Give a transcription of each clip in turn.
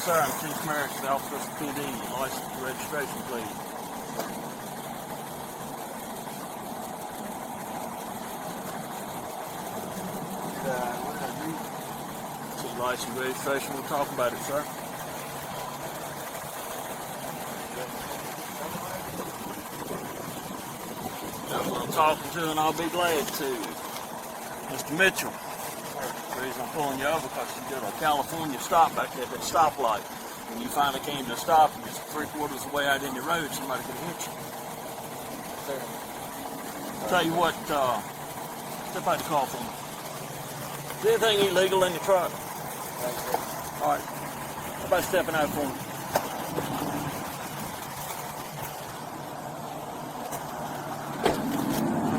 sir. I'm Chief Merricks, the Altavista PD. License and registration, please. This license and registration. We'll talk about it, sir. That's what I'm talking to, and I'll be glad to. Mr. Mitchell. The reason I'm pulling you over because you did a California stop back there at that stoplight. When you finally came to a stop and it's 3/4 of the way out in the road, somebody could have hit you. Tell you what, step out the car for me. Is anything illegal in the truck? Alright. Somebody stepping out for me.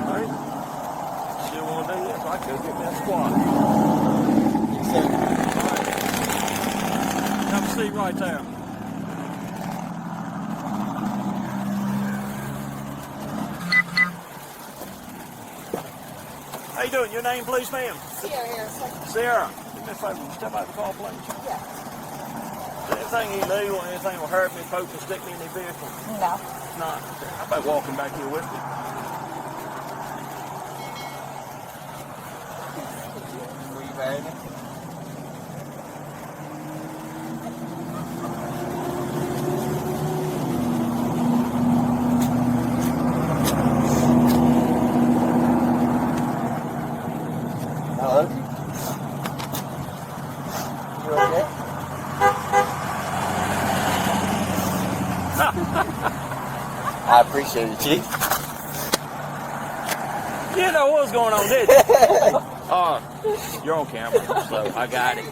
Alright. Still want to do this? I could get that squat. Alright. Have a seat right there. How you doing? Your name, please, ma'am? Sierra Harrison. Sarah, do me a favor. Step out of the car, please. Yeah. Anything illegal, anything will hurt me, poke and stick me in the vehicle? No. Not. How about walking back here with me? Hello? You okay? I appreciate it, Chief. You know what was going on, didn't you? You're on camera, so I got it.